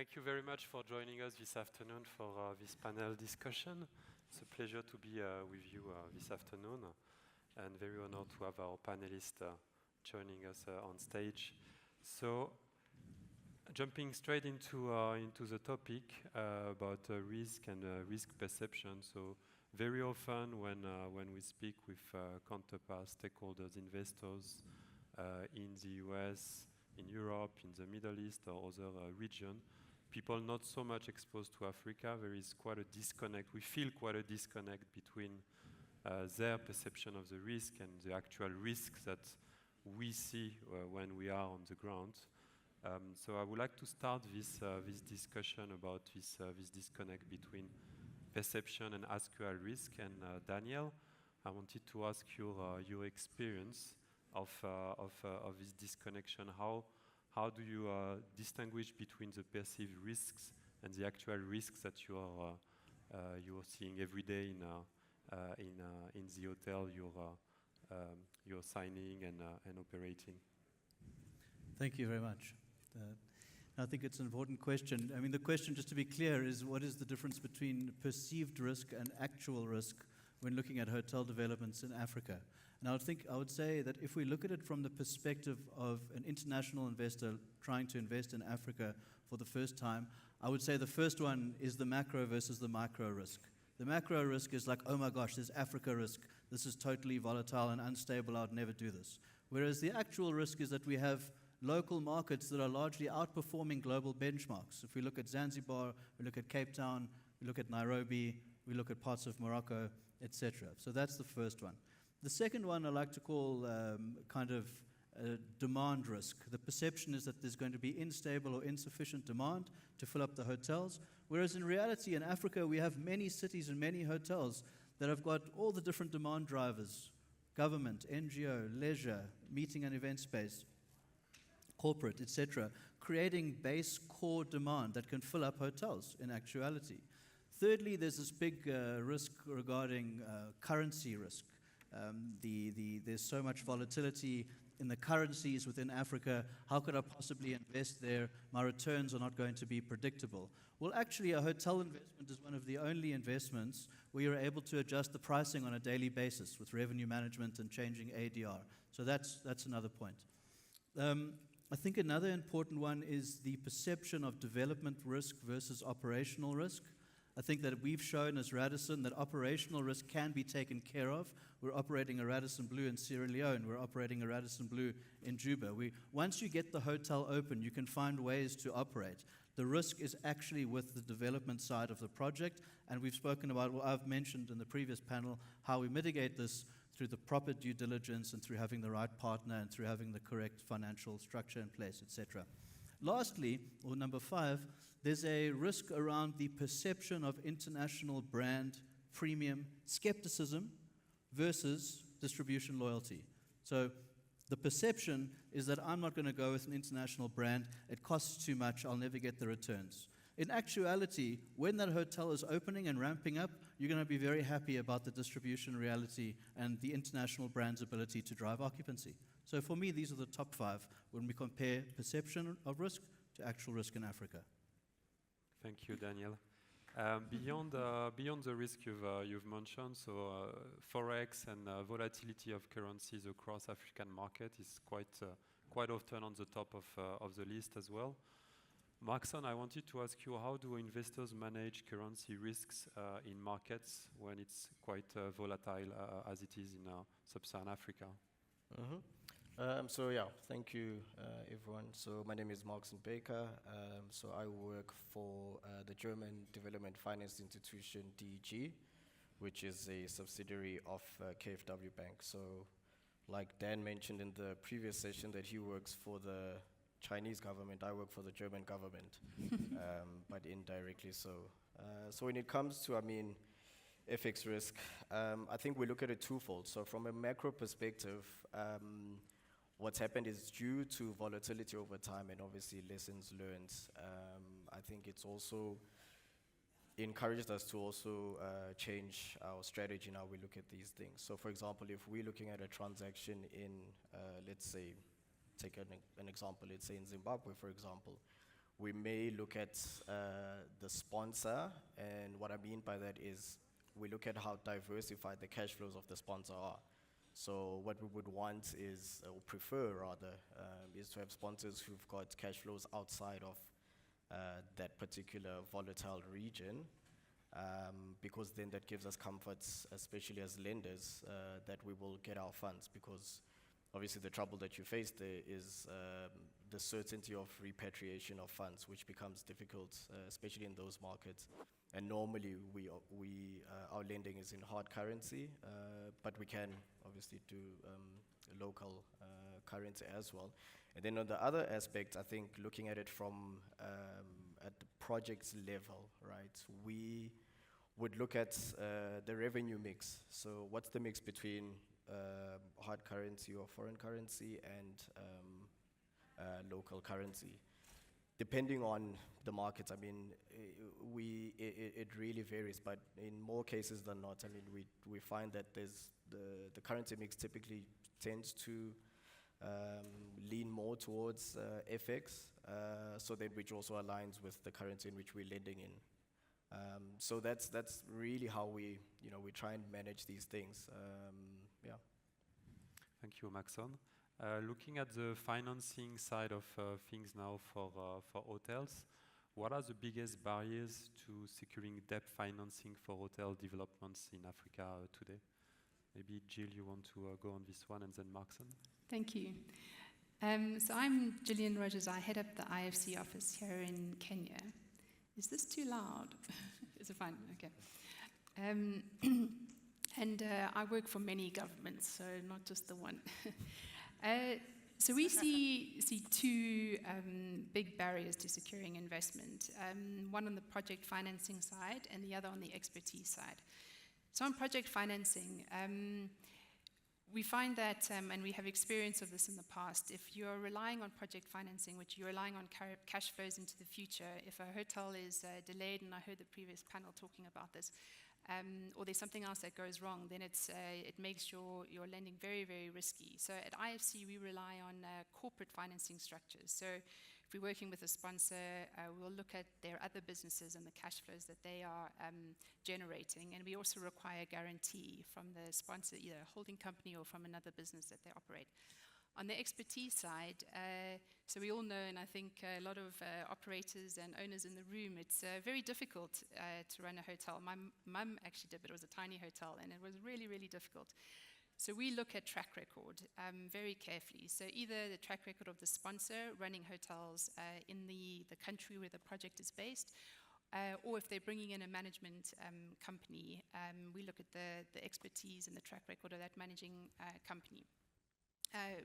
Thank you very much for joining us this afternoon for this panel discussion. It's a pleasure to be with you this afternoon, and very honored to have our panelists joining us on stage. So, jumping straight into the topic about risk and risk perception. So, very often when we speak with counterparts, stakeholders, investors in the US, in Europe, in the Middle East, or other region, people not so much exposed to Africa, there is quite a disconnect. We feel quite a disconnect between their perception of the risk and the actual risks that we see when we are on the ground. So I would like to start this discussion about this disconnect between perception and actual risk. And Daniel, I wanted to ask your experience of this disconnection. How do you distinguish between the perceived risks and the actual risks that you are seeing every day in the hotel you're signing and operating? Thank you very much. I think it's an important question. I mean, the question, just to be clear, is what is the difference between perceived risk and actual risk when looking at hotel developments in Africa? And I would say that if we look at it from the perspective of an international investor trying to invest in Africa for the first time, I would say the first one is the macro versus the micro risk. The macro risk is like, oh my gosh, there's Africa risk. This is totally volatile and unstable. I would never do this. Whereas the actual risk is that we have local markets that are largely outperforming global benchmarks. If we look at Zanzibar, we look at Cape Town, we look at Nairobi, we look at parts of Morocco, etc. So that's the first one. The second one I like to call kind of demand risk. The perception is that there's going to be unstable or insufficient demand to fill up the hotels, whereas in reality in Africa we have many cities and many hotels that have got all the different demand drivers: government, NGO, leisure, meeting and event space, corporate, etc., creating base core demand that can fill up hotels in actuality. Thirdly, there's this big risk regarding currency risk. There's so much volatility in the currencies within Africa. How could I possibly invest there? My returns are not going to be predictable. Well, actually, a hotel investment is one of the only investments where you're able to adjust the pricing on a daily basis with revenue management and changing ADR. So that's another point. I think another important one is the perception of development risk versus operational risk. I think that we've shown as Radisson that operational risk can be taken care of. We're operating a Radisson Blu in Sierra Leone. We're operating a Radisson Blu in Juba. Once you get the hotel open, you can find ways to operate. The risk is actually with the development side of the project, and we've spoken about, well, I've mentioned in the previous panel, how we mitigate this through the proper due diligence and through having the right partner and through having the correct financial structure in place, etc. Lastly, or number 5, there's a risk around the perception of international brand premium skepticism versus distribution loyalty. So the perception is that I'm not going to go with an international brand. It costs too much. I'll never get the returns. In actuality, when that hotel is opening and ramping up, you're going to be very happy about the distribution reality and the international brand's ability to drive occupancy. So for me, these are the top 5 when we compare perception of risk to actual risk in Africa. Thank you, Daniel. Beyond the risk you've mentioned, so forex and volatility of currencies across African market is quite often on the top of the list as well. Marcson, I wanted to ask you, how do investors manage currency risks in markets when it's quite volatile as it is in Sub-Saharan Africa? Thank you, everyone. So my name is Marcson Baker. So I work for the German Development Finance Institution, DEG, which is a subsidiary of KfW Bank. So like Dan mentioned in the previous session that he works for the Chinese government, I work for the German government, but indirectly so. So when it comes to, FX risk, I think we look at it twofold. So from a macro perspective, what's happened is due to volatility over time and obviously lessons learned. I think it's also encouraged us to also change our strategy in how we look at these things. So for example, if we're looking at a transaction in, let's say, take an example, let's say in Zimbabwe, for example, we may look at the sponsor, and what I mean by that is we look at how diversified the cash flows of the sponsor are. So what we would want is, or prefer rather, is to have sponsors who've got cash flows outside of that particular volatile region, because then that gives us comforts, especially as lenders, that we will get our funds, because obviously the trouble that you face there is the certainty of repatriation of funds, which becomes difficult, especially in those markets. And normally our lending is in hard currency, but we can obviously do local currency as well. And then on the other aspect, I think looking at it from at the project's level, right? We would look at the revenue mix. So what's the mix between hard currency or foreign currency and local currency? Depending on the markets, I mean, it really varies, but in more cases than not, I mean, we find that there's the currency mix typically tends to lean more towards FX, so that which also aligns with the currency in which we're lending in. So that's really how we try and manage these things. Yeah. Thank you, Marcson. Looking at the financing side of things now for hotels, what are the biggest barriers to securing debt financing for hotel developments in Africa today? Maybe Jill, you want to go on this one, and then Marcson. Thank you. So I'm Gillian Rogers. I head up the IFC office here in Kenya. Is this too loud? Is it fine? Okay. And I work for many governments, so not just the one. So we see two big barriers to securing investment, one on the project financing side and the other on the expertise side. So on project financing, we find that, and we have experience of this in the past, if you're relying on project financing, which you're relying on cash flows into the future, if a hotel is delayed, and I heard the previous panel talking about this, or there's something else that goes wrong, then it makes your lending very, very risky. So at IFC, we rely on corporate financing structures. So if we're working with a sponsor, we'll look at their other businesses and the cash flows that they are generating. And we also require a guarantee from the sponsor, either a holding company or from another business that they operate. On the expertise side, so we all know, and I think a lot of operators and owners in the room, it's very difficult to run a hotel. My mum actually did, but it was a tiny hotel, and it was really, really difficult. So we look at track record very carefully. So either the track record of the sponsor running hotels in the country where the project is based, or if they're bringing in a management company, we look at the expertise and the track record of that managing company.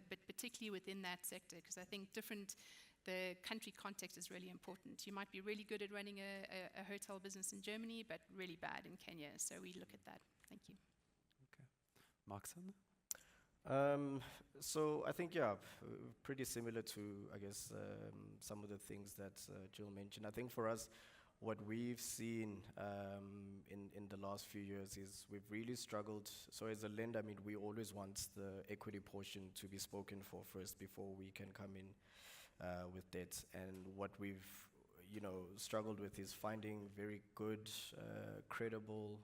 But particularly within that sector, because I think the country context is really important. You might be really good at running a hotel business in Germany, but really bad in Kenya. So we look at that. Thank you. Okay. Marcson? So I think, yeah, pretty similar to, I guess, some of the things that Jill mentioned. I think for us, what we've seen in the last few years is we've really struggled. So as a lender, I mean, we always want the equity portion to be spoken for first before we can come in with debt. And what we've struggled with is finding very good, credible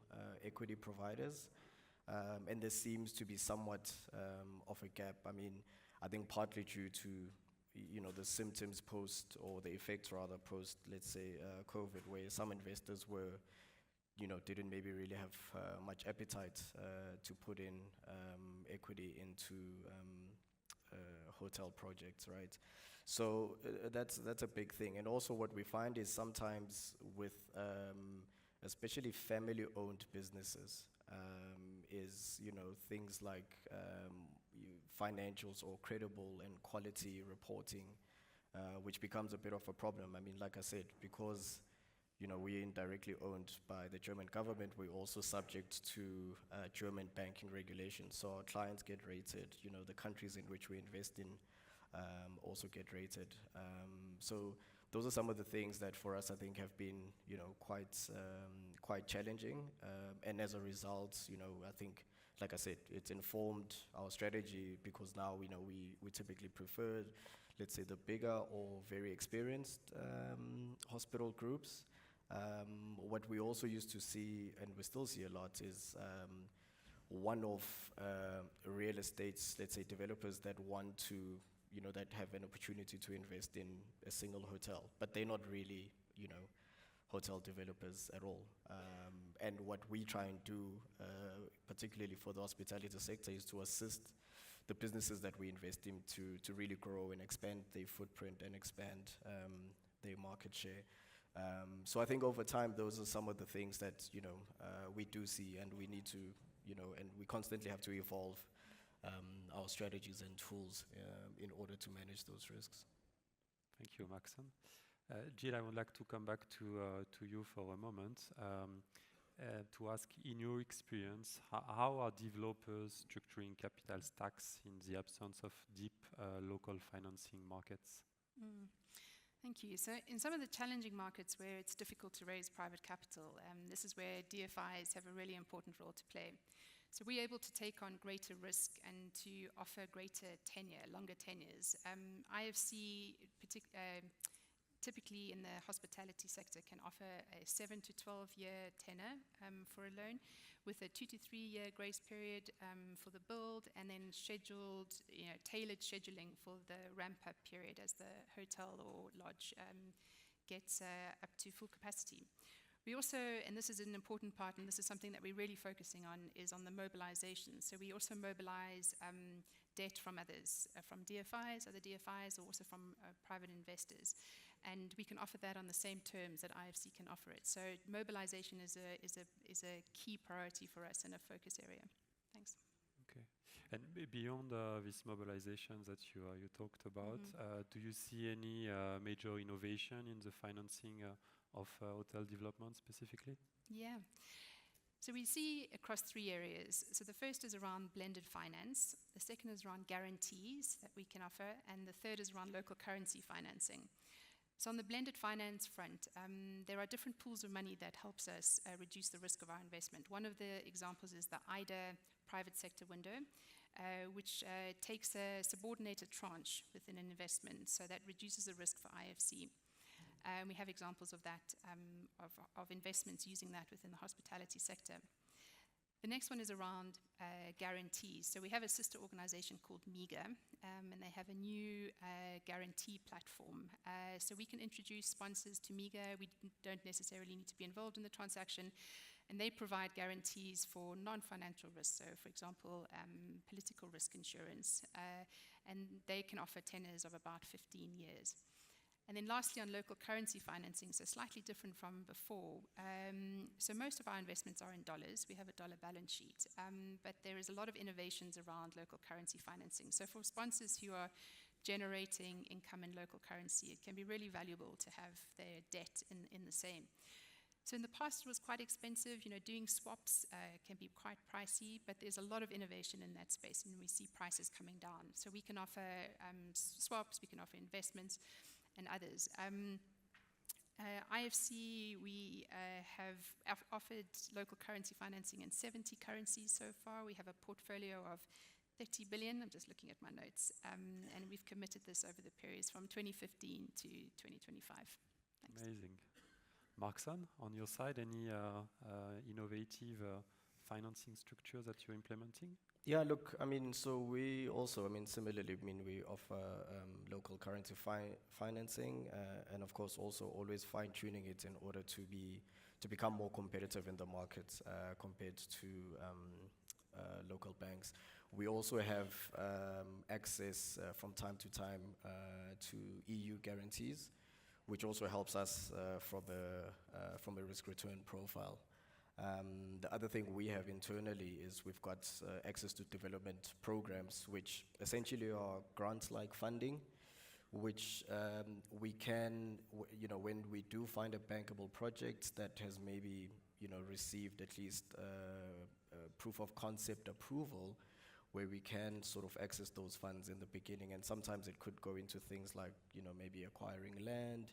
equity providers. And there seems to be somewhat of a gap. I mean, I think partly due to the symptoms post, or the effects rather post, let's say, COVID, where some investors were, didn't maybe really have much appetite to put in equity into hotel projects, right? So that's a big thing. And also what we find is sometimes with especially family-owned businesses, is things like financials or credible and quality reporting, which becomes a bit of a problem. I mean, like I said, because we're indirectly owned by the German government, we're also subject to German banking regulations. So our clients get rated, the countries in which we invest in also get rated. So those are some of the things that for us, I think, have been, quite challenging. And as a result, I think, like I said, it's informed our strategy, because now we typically prefer let's say, the bigger or very experienced hospital groups. What we also used to see, and we still see a lot, is one-off real estates, let's say, developers that want to, that have an opportunity to invest in a single hotel, but they're not really, hotel developers at all. And what we try and do, particularly for the hospitality sector, is to assist the businesses that we invest in to really grow and expand their footprint and expand their market share. So I think over time, those are some of the things that, we do see, and we need to, and we constantly have to evolve our strategies and tools in order to manage those risks. Thank you, Marcson. Jill, I would like to come back to you for a moment to ask, in your experience, how are developers structuring capital stacks in the absence of deep local financing markets? Thank you. So in some of the challenging markets where it's difficult to raise private capital, this is where DFIs have a really important role to play. So we're able to take on greater risk and to offer greater tenure, longer tenures. IFC, typically in the hospitality sector, can offer a 7 to 12-year tenor for a loan, with a 2 to 3 year grace period for the build, and then scheduled, tailored scheduling for the ramp-up period as the hotel or lodge gets up to full capacity. We also, and this is an important part, and this is something that we're really focusing on, is on the mobilization. So we also mobilize debt from others, from DFIs, other DFIs, or also from private investors. And we can offer that on the same terms that IFC can offer it. So mobilization is a key priority for us and a focus area. Thanks. Okay. And beyond this mobilization that you talked about, do you see any major innovation in the financing of hotel development specifically? Yeah. So we see across 3 areas. So the first is around blended finance, the second is around guarantees that we can offer, and the third is around local currency financing. So on the blended finance front, there are different pools of money that helps us reduce the risk of our investment. One of the examples is the AIRE private sector window, which takes a subordinated tranche within an investment, so that reduces the risk for IFC. We have examples of that, of investments using that within the hospitality sector. The next one is around guarantees. So we have a sister organization called MEGA, and they have a new guarantee platform. So we can introduce sponsors to MEGA. We don't necessarily need to be involved in the transaction, and they provide guarantees for non-financial risks. So, for example, political risk insurance, and they can offer tenors of about 15 years. And then lastly, on local currency financing, so slightly different from before. So most of our investments are in dollars. We have a dollar balance sheet, but there is a lot of innovations around local currency financing. So for sponsors who are generating income in local currency, it can be really valuable to have their debt in the same. So in the past, it was quite expensive. Doing swaps can be quite pricey, but there's a lot of innovation in that space, and we see prices coming down. So we can offer swaps, we can offer investments, and others. IFC, we have offered local currency financing in 70 currencies so far. We have a portfolio of 30 billion. I'm just looking at my notes. And we've committed this over the periods from 2015 to 2025. Thanks. Amazing. Marcson, on your side, any innovative financing structures that you're implementing? Yeah, look, so we also, similarly, we offer local currency financing, and of course also always fine-tuning it in order to become more competitive in the markets compared to local banks. We also have access from time to time to EU guarantees, which also helps us from a risk-return profile. The other thing we have internally is we've got access to development programs, which essentially are grant-like funding, which we can, when we do find a bankable project that has maybe, received at least proof of concept approval, where we can sort of access those funds in the beginning. And sometimes it could go into things like, maybe acquiring land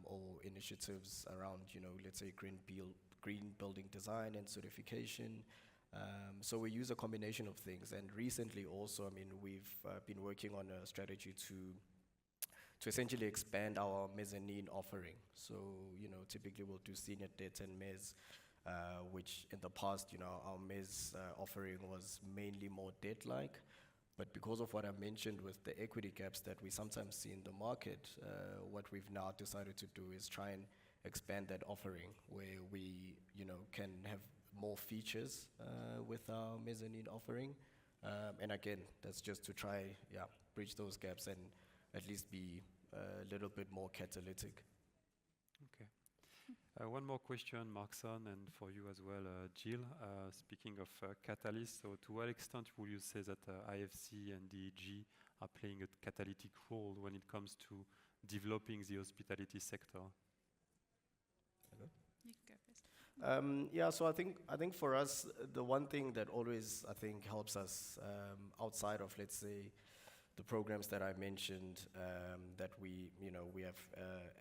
or initiatives around, let's say green building design and certification. So we use a combination of things. And recently also, we've been working on a strategy to to essentially expand our mezzanine offering. So, typically we'll do senior debt and mezz, which in the past, our mezz offering was mainly more debt-like. But because of what I mentioned with the equity gaps that we sometimes see in the market, what we've now decided to do is try and expand that offering where we, can have more features with our mezzanine offering. And again, that's just to try, bridge those gaps and at least be a little bit more catalytic. Okay. One more question, Marcson, and for you as well, Jill. Speaking of catalysts, so to what extent will you say that IFC and DEG are playing a catalytic role when it comes to developing the hospitality sector? You can go first. So I think for us, the one thing that always, I think, helps us outside of, let's say, the programs that I mentioned that we have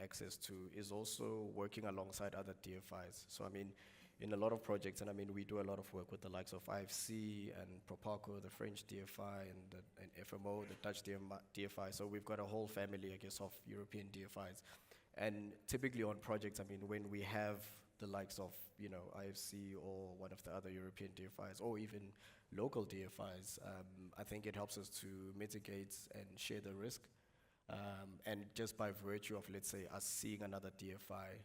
access to is also working alongside other DFIs. So I mean, in a lot of projects, and I mean, we do a lot of work with the likes of IFC and Proparco, the French DFI, and FMO, the Dutch DFI. So we've got a whole family, I guess, of European DFIs. And typically on projects, I mean, when we have the likes of, IFC or one of the other European DFIs, or even local DFIs, I think it helps us to mitigate and share the risk. And just by virtue of, let's say, us seeing another DFI,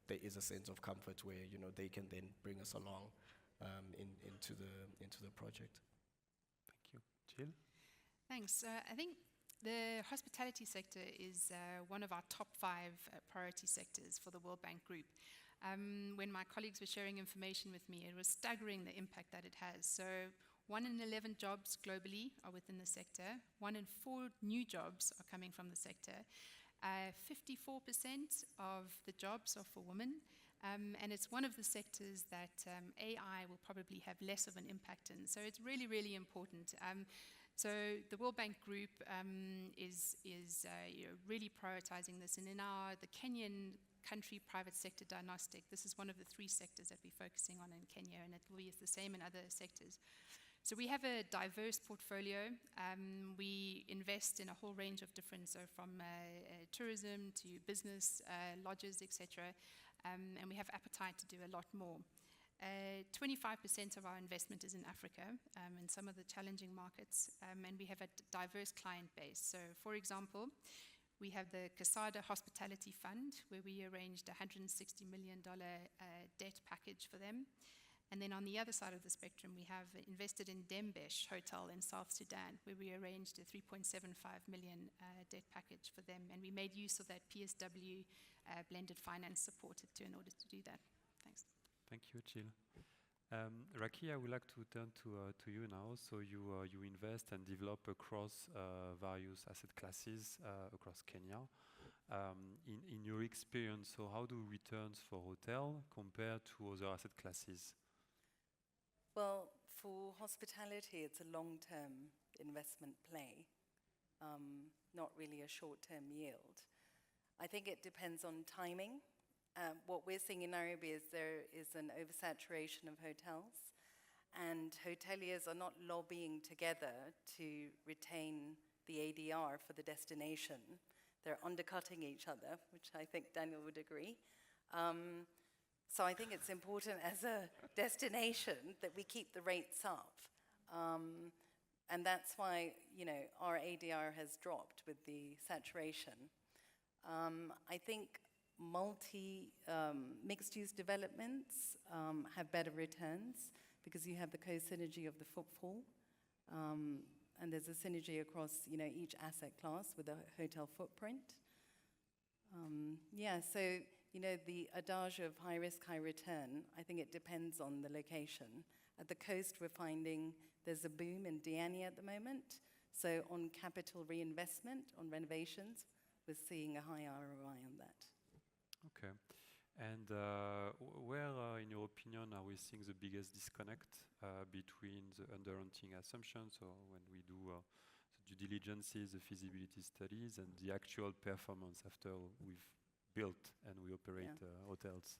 there is a sense of comfort where, they can then bring us along into the project. Thank you. Jill? Thanks. I think the hospitality sector is one of our top 5 priority sectors for the World Bank Group. When my colleagues were sharing information with me, it was staggering the impact that it has. So 1 in 11 jobs globally are within the sector. 1 in 4 new jobs are coming from the sector. 54% of the jobs are for women. And it's one of the sectors that AI will probably have less of an impact in. So it's really, really important. So the World Bank Group is really prioritizing this. And in the Kenyan country private sector diagnostic, this is one of the 3 sectors that we're focusing on in Kenya, and it will be the same in other sectors. So we have a diverse portfolio. We invest in a whole range of different, so from tourism to business, lodges, etc. And we have appetite to do a lot more. 25% of our investment is in Africa, in some of the challenging markets, and we have a diverse client base. So, for example, we have the Casada Hospitality Fund, where we arranged a $160 million debt package for them. And then on the other side of the spectrum, we have invested in Dembesh Hotel in South Sudan, where we arranged a $3.75 million debt package for them. And we made use of that PSW blended finance support in order to do that. Thanks. Thank you, Jill. Rakhee, I would like to turn to you now. So you invest and develop across various asset classes across Kenya. In your experience, so how do returns for hotel compare to other asset classes? Well, for hospitality, it's a long-term investment play, not really a short-term yield. I think it depends on timing. What we're seeing in Nairobi is there is an oversaturation of hotels, and hoteliers are not lobbying together to retain the ADR for the destination. They're undercutting each other, which I think Daniel would agree. So I think it's important as a destination that we keep the rates up. And that's why, our ADR has dropped with the saturation. I think mixed-use developments have better returns because you have the co-synergy of the footfall, and there's a synergy across, each asset class with a hotel footprint. So, the adage of high risk, high return, I think it depends on the location. At the coast, we're finding there's a boom in Diani at the moment. So on capital reinvestment, on renovations, we're seeing a high ROI on that. Okay. And where, in your opinion, are we seeing the biggest disconnect between the underwriting assumptions, or when we do the due diligences, the feasibility studies, and the actual performance after we've built and we operate hotels?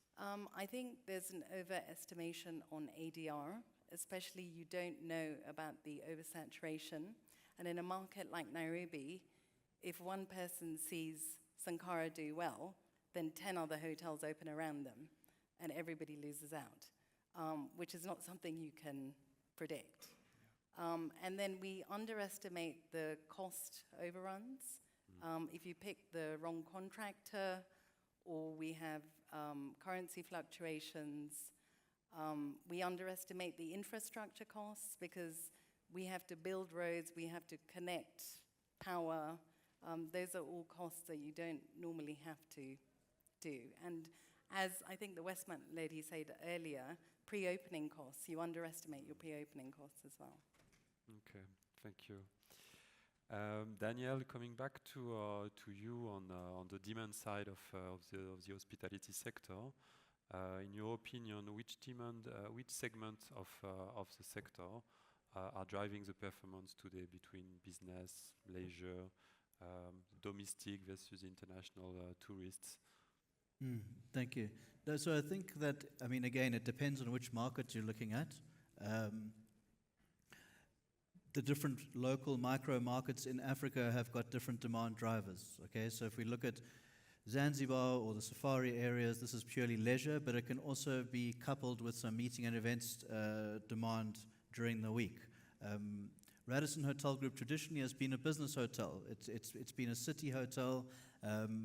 I think there's an overestimation on ADR, especially you don't know about the oversaturation. And in a market like Nairobi, if one person sees Sankara do well, then 10 other hotels open around them, and everybody loses out, which is not something you can predict. And then we underestimate the cost overruns. If you pick the wrong contractor, or we have currency fluctuations, we underestimate the infrastructure costs because we have to build roads, we have to connect power. Those are all costs that you don't normally have to do. And as I think the Westmount lady said earlier, pre-opening costs, you underestimate your pre-opening costs as well. Okay, thank you. Daniel, coming back to you on the demand side of the hospitality sector, in your opinion, which segment of the sector are driving the performance today between business, leisure, domestic versus international tourists? Thank you. So I think that, I mean, again, it depends on which market you're looking at. The different local micro markets in Africa have got different demand drivers. Okay, so if we look at Zanzibar or the safari areas, this is purely leisure, but it can also be coupled with some meeting and events demand during the week. Radisson Hotel Group traditionally has been a business hotel. It's been a city hotel.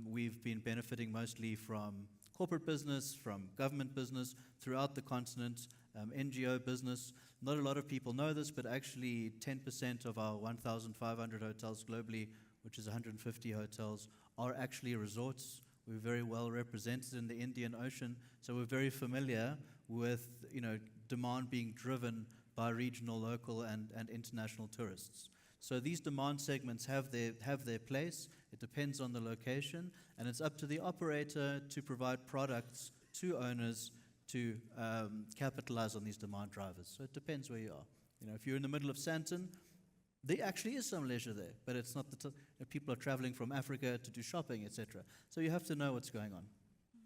We've been benefiting mostly from corporate business, from government business throughout the continent, NGO business. Not a lot of people know this, but actually 10% of our 1,500 hotels globally, which is 150 hotels, are actually resorts. We're very well represented in the Indian Ocean, so we're very familiar with, you know, demand being driven by regional, local, and international tourists. So these demand segments have their place. It depends on the location, and it's up to the operator to provide products to owners to capitalize on these demand drivers. So it depends where you are. You know, if you're in the middle of Sandton, there actually is some leisure there, but it's not people are traveling from Africa to do shopping, etc. So you have to know what's going on.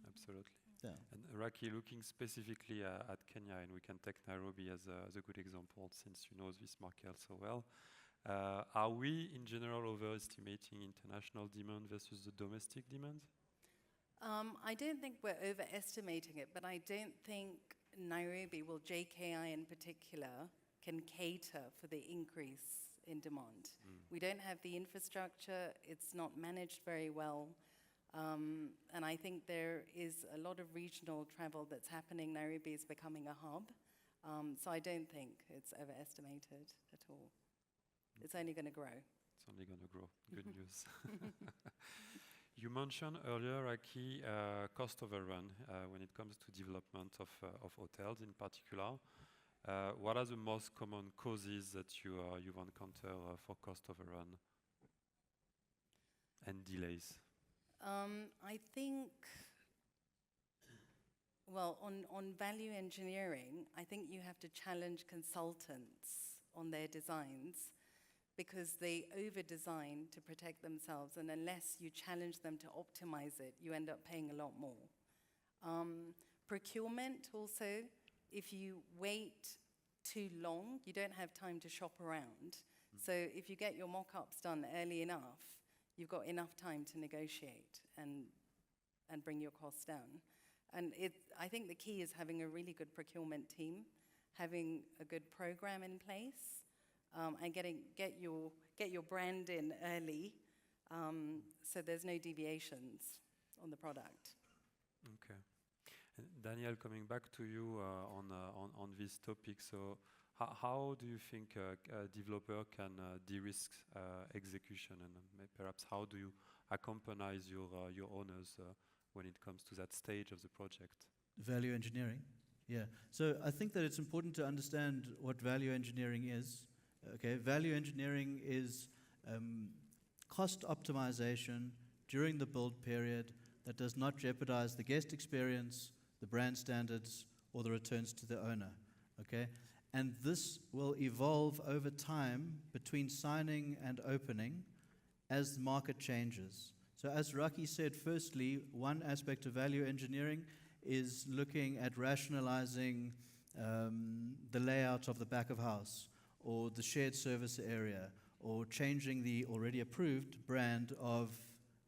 Absolutely. Yeah. And Rakhee, looking specifically at Kenya, and we can take Nairobi as a good example since you know this market so well. Are we, in general, overestimating international demand versus the domestic demand? I don't think we're overestimating it, but I don't think Nairobi, well, JKI in particular, can cater for the increase in demand. We don't have the infrastructure, it's not managed very well, and I think there is a lot of regional travel that's happening. Nairobi is becoming a hub, so I don't think it's overestimated at all. It's only going to grow. It's only going to grow. Good news. You mentioned earlier, Rakhee, cost overrun when it comes to development of hotels in particular. What are the most common causes that you've encountered for cost overrun and delays? I think, well, on value engineering, I think you have to challenge consultants on their designs because they over-design to protect themselves, and unless you challenge them to optimize it, you end up paying a lot more. Procurement also, if you wait too long, you don't have time to shop around. So if you get your mock-ups done early enough, you've got enough time to negotiate and bring your costs down. And I think the key is having a really good procurement team, having a good program in place, and get your brand in early, so there's no deviations on the product. Okay. And Daniel, coming back to you on this topic, so how do you think a developer can de-risk execution, and perhaps how do you accompany your owners when it comes to that stage of the project? Value engineering? Yeah. So I think that it's important to understand what value engineering is. Okay, value engineering is cost optimization during the build period that does not jeopardize the guest experience, the brand standards, or the returns to the owner. Okay, and this will evolve over time between signing and opening as the market changes. So as Rakhee said, firstly, one aspect of value engineering is looking at rationalizing the layout of the back of house, or the shared service area, or changing the already approved brand of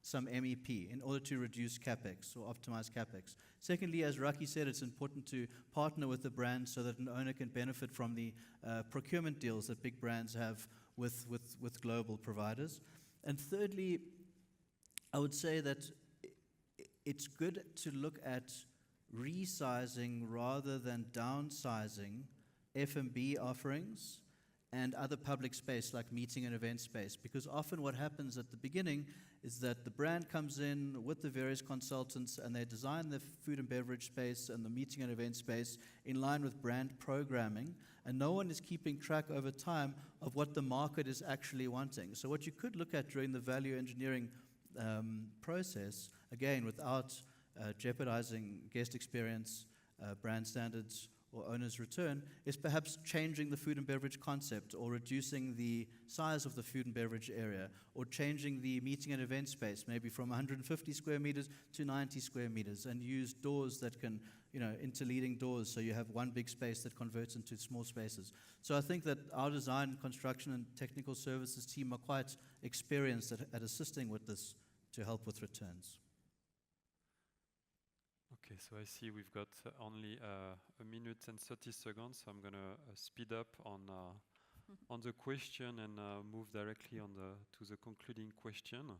some MEP in order to reduce capex or optimize capex. Secondly, as Rakhee said, it's important to partner with the brand so that an owner can benefit from the procurement deals that big brands have with global providers. And thirdly, I would say that it's good to look at resizing rather than downsizing F&B offerings and other public space like meeting and event space, because often what happens at the beginning is that the brand comes in with the various consultants and they design the food and beverage space and the meeting and event space in line with brand programming, and no one is keeping track over time of what the market is actually wanting. So what you could look at during the value engineering process, again, without jeopardizing guest experience, brand standards, or owner's return, is perhaps changing the food and beverage concept, or reducing the size of the food and beverage area, or changing the meeting and event space, maybe from 150 square meters to 90 square meters, and use doors that can, interleading doors, so you have one big space that converts into small spaces. So I think that our design, construction, and technical services team are quite experienced at assisting with this to help with returns. Okay, so I see we've got only a minute and 30 seconds, so I'm going to speed up on the question and move directly to the concluding question.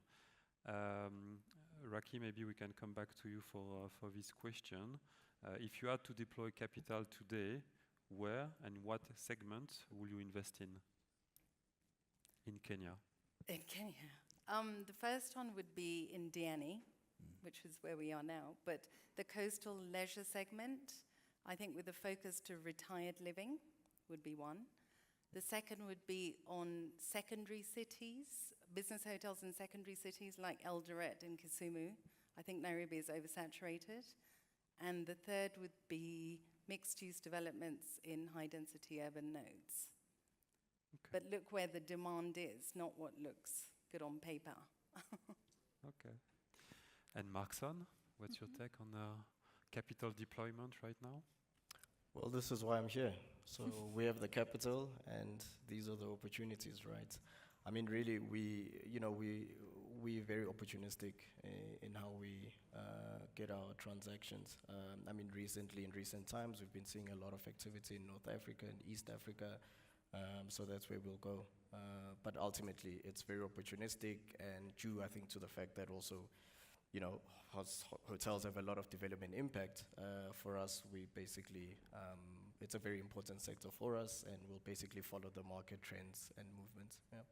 Rakhee, maybe we can come back to you for this question. If you had to deploy capital today, where and what segment will you invest in Kenya? In Kenya. The first one would be in Diani, which is where we are now, but the coastal leisure segment, I think with a focus to retired living, would be one. The second would be on secondary cities, business hotels in secondary cities like Eldoret and Kisumu. I think Nairobi is oversaturated. And the third would be mixed-use developments in high-density urban nodes. Okay. But look where the demand is, not what looks good on paper. Okay. And Marcson, what's your take on capital deployment right now? Well, this is why I'm here. So we have the capital, and these are the opportunities, right? I mean, really, we're very opportunistic in how we get our transactions. I mean, in recent times, we've been seeing a lot of activity in North Africa and East Africa, so that's where we'll go. But ultimately, it's very opportunistic, and due, I think, to the fact that also, hotels have a lot of development impact. For us, we basically, it's a very important sector for us, and we'll basically follow the market trends and movements. Yeah.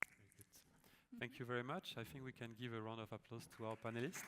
Very good. Thank you very much. I think we can give a round of applause to our panelists.